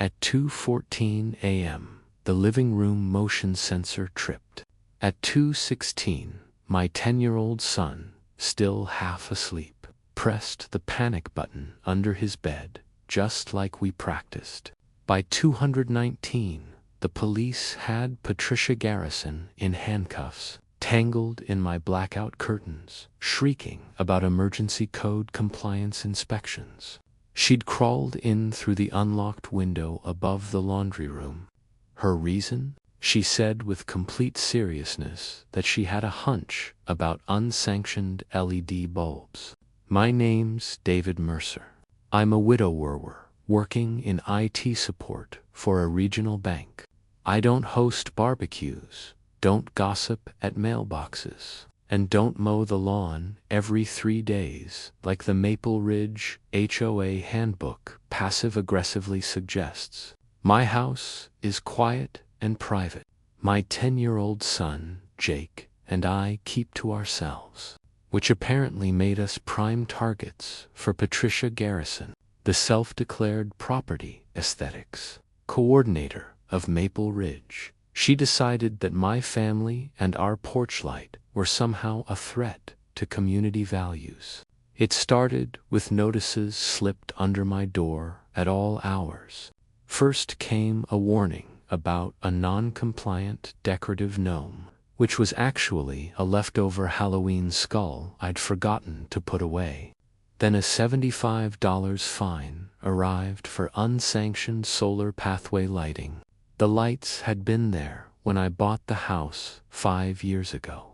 At 2:14 a.m., the living room motion sensor tripped. At 2:16, my 10-year-old son, still half asleep, pressed the panic button under his bed, just like we practiced. By 219, the police had Patricia Garrison in handcuffs, tangled in my blackout curtains, shrieking about emergency code compliance inspections. She'd crawled in through the unlocked window above the laundry room. Her reason? She said with complete seriousness that she had a hunch about unsanctioned LED bulbs. My name's David Mercer. I'm a widower working in IT support for a regional bank. I don't host barbecues, don't gossip at mailboxes, and don't mow the lawn every 3 days like the Maple Ridge HOA handbook passive-aggressively suggests. My house is quiet and private. My 10-year-old son, Jake, and I keep to ourselves, which apparently made us prime targets for Patricia Garrison, the self-declared property aesthetics coordinator of Maple Ridge. She decided that my family and our porch light were somehow a threat to community values. It started with notices slipped under my door at all hours. First came a warning about a non-compliant decorative gnome, which was actually a leftover Halloween skull I'd forgotten to put away. Then a $75 fine arrived for unsanctioned solar pathway lighting. The lights had been there when I bought the house 5 years ago.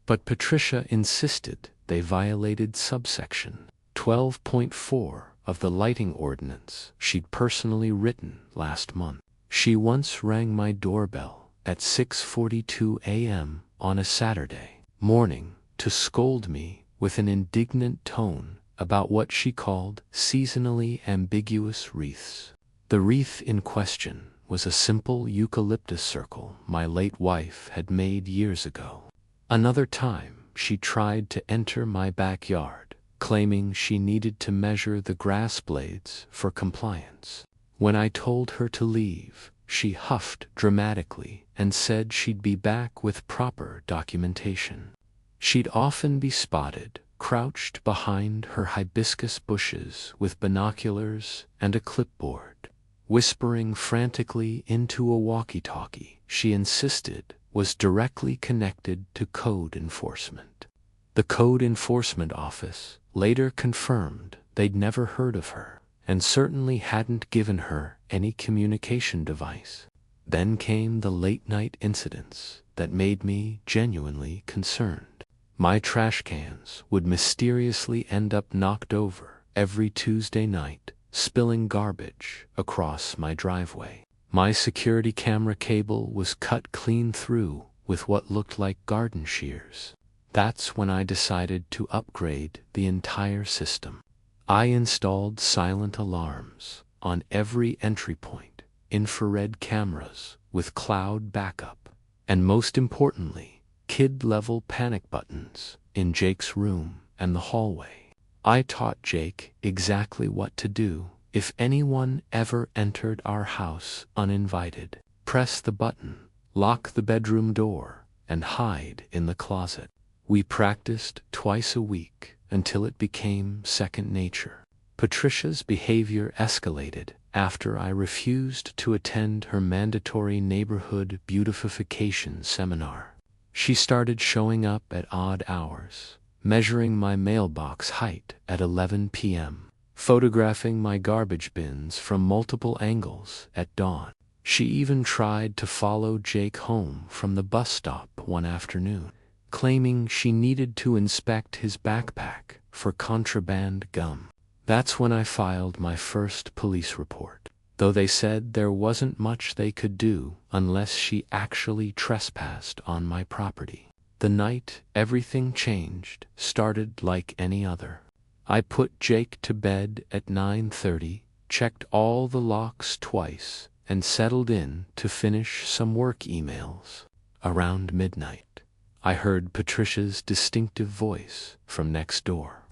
But Patricia insisted they violated subsection 12.4 of the lighting ordinance she'd personally written last month. She once rang my doorbell at 6:42 a.m. on a Saturday morning to scold me with an indignant tone about what she called seasonally ambiguous wreaths. The wreath in question was a simple eucalyptus circle my late wife had made years ago. Another time, she tried to enter my backyard, claiming she needed to measure the grass blades for compliance. When I told her to leave, she huffed dramatically and said she'd be back with proper documentation. She'd often be spotted crouched behind her hibiscus bushes with binoculars and a clipboard, whispering frantically into a walkie-talkie she insisted was directly connected to code enforcement. The code enforcement office later confirmed they'd never heard of her and certainly hadn't given her any communication device. Then came the late-night incidents that made me genuinely concerned. My trash cans would mysteriously end up knocked over every Tuesday night, spilling garbage across my driveway. My security camera cable was cut clean through with what looked like garden shears. That's when I decided to upgrade the entire system. I installed silent alarms on every entry point, infrared cameras with cloud backup, and most importantly, kid-level panic buttons in Jake's room and the hallway. I taught Jake exactly what to do if anyone ever entered our house uninvited. Press the button, lock the bedroom door, and hide in the closet. We practiced twice a week until it became second nature. Patricia's behavior escalated after I refused to attend her mandatory neighborhood beautification seminar. She started showing up at odd hours, measuring my mailbox height at 11 p.m., photographing my garbage bins from multiple angles at dawn. She even tried to follow Jake home from the bus stop one afternoon, claiming she needed to inspect his backpack for contraband gum. That's when I filed my first police report, though they said there wasn't much they could do unless she actually trespassed on my property. The night everything changed started like any other. I put Jake to bed at 9:30, checked all the locks twice, and settled in to finish some work emails. Around midnight, I heard Patricia's distinctive voice from next door.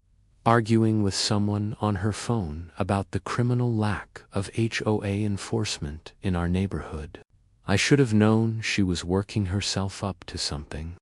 arguing with someone on her phone about the criminal lack of HOA enforcement in our neighborhood. I should have known she was working herself up to something.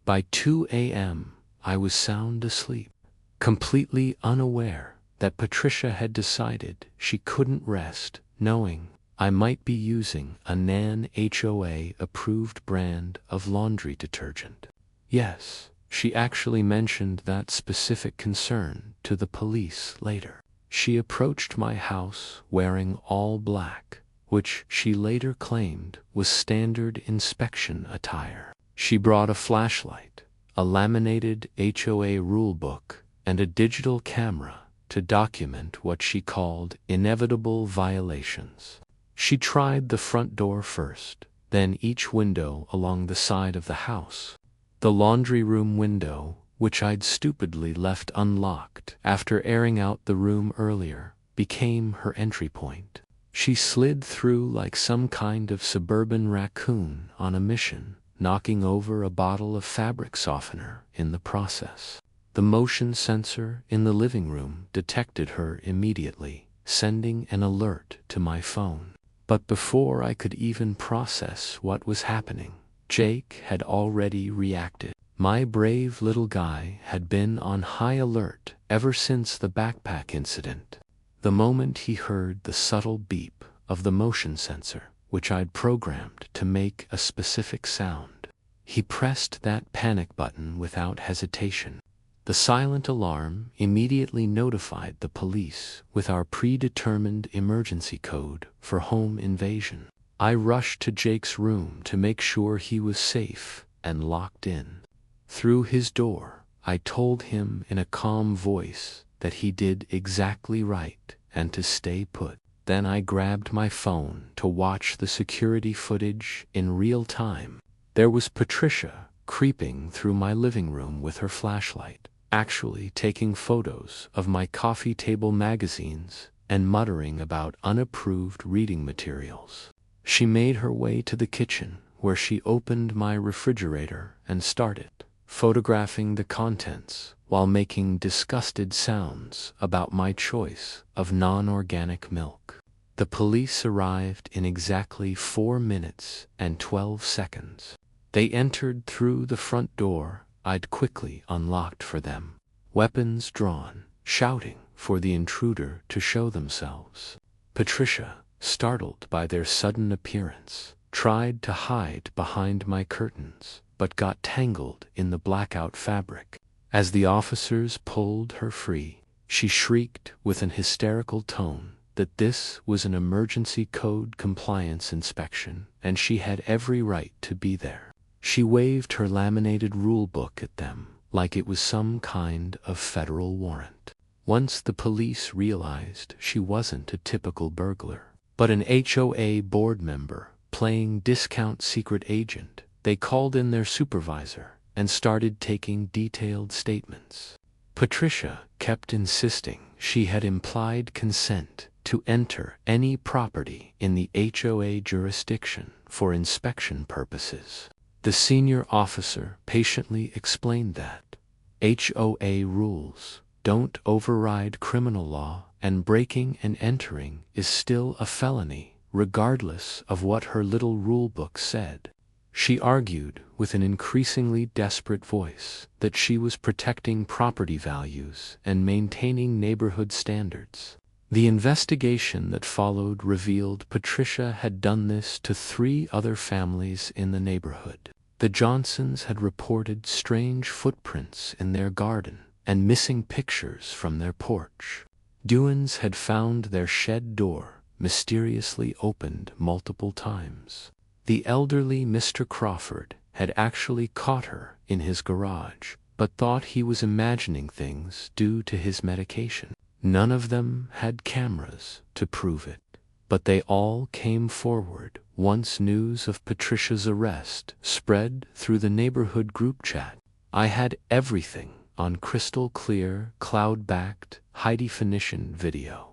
By 2 a.m., I was sound asleep, completely unaware that Patricia had decided she couldn't rest, knowing I might be using a non-HOA approved brand of laundry detergent. Yes, she actually mentioned that specific concern to the police later. She approached my house wearing all black, which she later claimed was standard inspection attire. She brought a flashlight, a laminated HOA rulebook, and a digital camera to document what she called inevitable violations. She tried the front door first, then each window along the side of the house. The laundry room window, which I'd stupidly left unlocked after airing out the room earlier, became her entry point. She slid through like some kind of suburban raccoon on a mission, knocking over a bottle of fabric softener in the process. The motion sensor in the living room detected her immediately, sending an alert to my phone. But before I could even process what was happening, Jake had already reacted. My brave little guy had been on high alert ever since the backpack incident. The moment he heard the subtle beep of the motion sensor, which I'd programmed to make a specific sound, he pressed that panic button without hesitation. The silent alarm immediately notified the police with our predetermined emergency code for home invasion. I rushed to Jake's room to make sure he was safe and locked in. Through his door, I told him in a calm voice that he did exactly right and to stay put. Then I grabbed my phone to watch the security footage in real time. There was Patricia creeping through my living room with her flashlight, actually taking photos of my coffee table magazines and muttering about unapproved reading materials. She made her way to the kitchen, where she opened my refrigerator and started photographing the contents while making disgusted sounds about my choice of non-organic milk. The police arrived in exactly 4 minutes and 12 seconds. They entered through the front door I'd quickly unlocked for them, weapons drawn, shouting for the intruder to show themselves. Patricia, startled by their sudden appearance, tried to hide behind my curtains, but got tangled in the blackout fabric. As the officers pulled her free, she shrieked with an hysterical tone that this was an emergency code compliance inspection and she had every right to be there. She waved her laminated rule book at them like it was some kind of federal warrant. Once the police realized she wasn't a typical burglar, but an HOA board member playing discount secret agent, they called in their supervisor and started taking detailed statements. Patricia kept insisting she had implied consent to enter any property in the HOA jurisdiction for inspection purposes. The senior officer patiently explained that HOA rules don't override criminal law and breaking and entering is still a felony, regardless of what her little rulebook said. She argued with an increasingly desperate voice that she was protecting property values and maintaining neighborhood standards. The investigation that followed revealed Patricia had done this to 3 other families in the neighborhood. The Johnsons had reported strange footprints in their garden and missing pictures from their porch. Dewans had found their shed door mysteriously opened multiple times. The elderly Mr. Crawford had actually caught her in his garage, but thought he was imagining things due to his medication. None of them had cameras to prove it, but they all came forward once news of Patricia's arrest spread through the neighborhood group chat. I had everything on crystal clear, cloud-backed, high-definition video.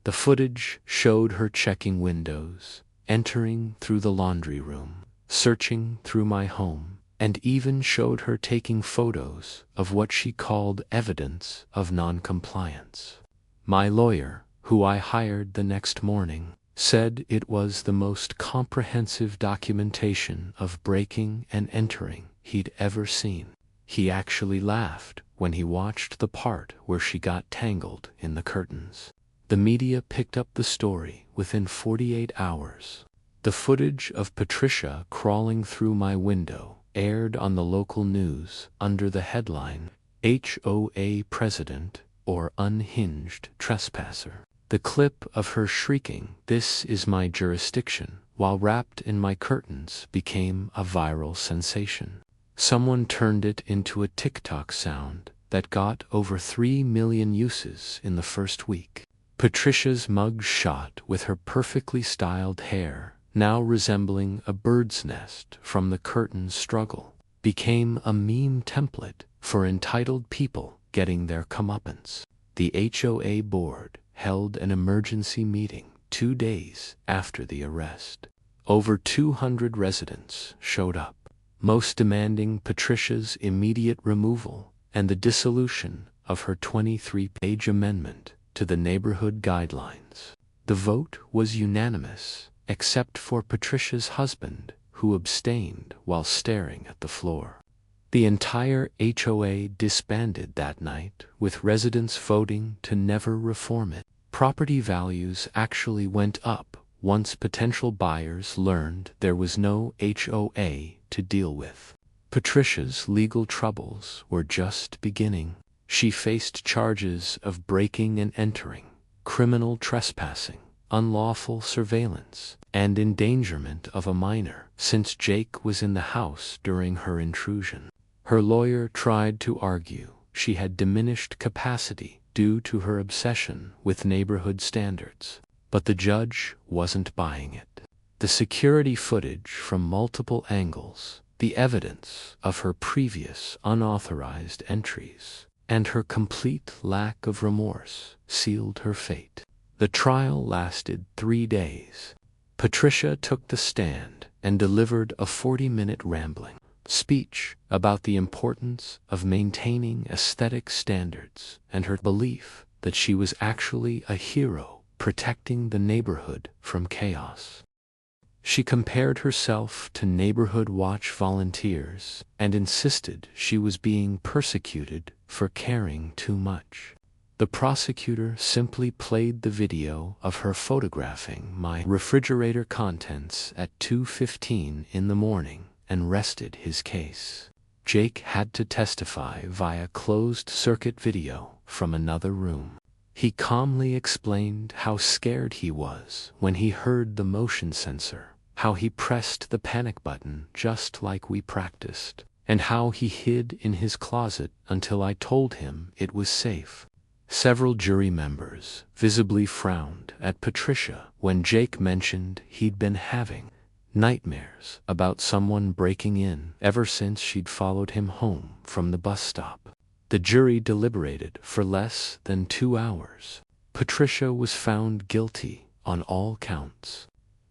The footage showed her checking windows, entering through the laundry room, searching through my home, and even showed her taking photos of what she called evidence of noncompliance. My lawyer, who I hired the next morning, said it was the most comprehensive documentation of breaking and entering he'd ever seen. He actually laughed when he watched the part where she got tangled in the curtains. The media picked up the story within 48 hours. The footage of Patricia crawling through my window aired on the local news under the headline, HOA President or Unhinged Trespasser. The clip of her shrieking, "This is my jurisdiction," while wrapped in my curtains became a viral sensation. Someone turned it into a TikTok sound that got over 3 million uses in the first week. Patricia's mug shot with her perfectly styled hair, now resembling a bird's nest from the curtains struggle, became a meme template for entitled people getting their comeuppance. The HOA board held an emergency meeting 2 days after the arrest. Over 200 residents showed up, most demanding Patricia's immediate removal and the dissolution of her 23-page amendment to the neighborhood guidelines. The vote was unanimous, except for Patricia's husband, who abstained while staring at the floor. The entire HOA disbanded that night, with residents voting to never reform it. Property values actually went up once potential buyers learned there was no HOA to deal with. Patricia's legal troubles were just beginning. She faced charges of breaking and entering, criminal trespassing, unlawful surveillance, and endangerment of a minor, since Jake was in the house during her intrusion. Her lawyer tried to argue she had diminished capacity due to her obsession with neighborhood standards, but the judge wasn't buying it. The security footage from multiple angles, the evidence of her previous unauthorized entries, and her complete lack of remorse sealed her fate. The trial lasted 3 days. Patricia took the stand and delivered a 40-minute rambling speech about the importance of maintaining aesthetic standards and her belief that she was actually a hero protecting the neighborhood from chaos. She compared herself to neighborhood watch volunteers and insisted she was being persecuted for caring too much. The prosecutor simply played the video of her photographing my refrigerator contents at 2:15 in the morning and rested his case. Jake had to testify via closed-circuit video from another room. He calmly explained how scared he was when he heard the motion sensor, how he pressed the panic button just like we practiced, and how he hid in his closet until I told him it was safe. Several jury members visibly frowned at Patricia when Jake mentioned he'd been having nightmares about someone breaking in ever since she'd followed him home from the bus stop. The jury deliberated for less than 2 hours. Patricia was found guilty on all counts.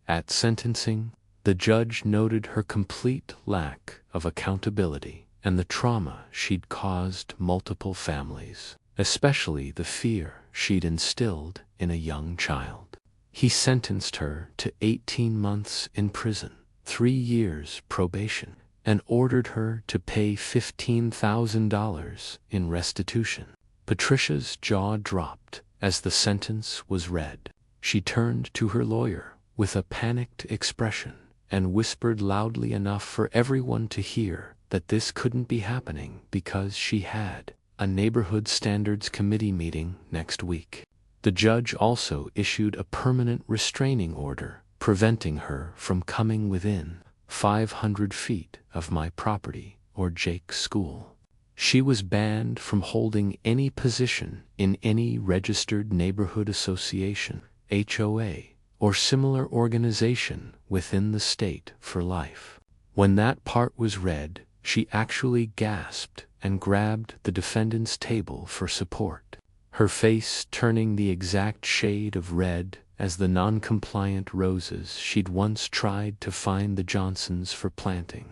At sentencing, the judge noted her complete lack of accountability and the trauma she'd caused multiple families, especially the fear she'd instilled in a young child. He sentenced her to 18 months in prison, 3 years probation, and ordered her to pay $15,000 in restitution. Patricia's jaw dropped as the sentence was read. She turned to her lawyer with a panicked expression and whispered loudly enough for everyone to hear that this couldn't be happening because she had a neighborhood standards committee meeting next week. The judge also issued a permanent restraining order preventing her from coming within 500 feet of my property or Jake's school. She was banned from holding any position in any registered neighborhood association, HOA, or similar organization within the state for life. When that part was read, she actually gasped and grabbed the defendant's table for support, her face turning the exact shade of red as the non-compliant roses she'd once tried to fine the Johnsons for planting.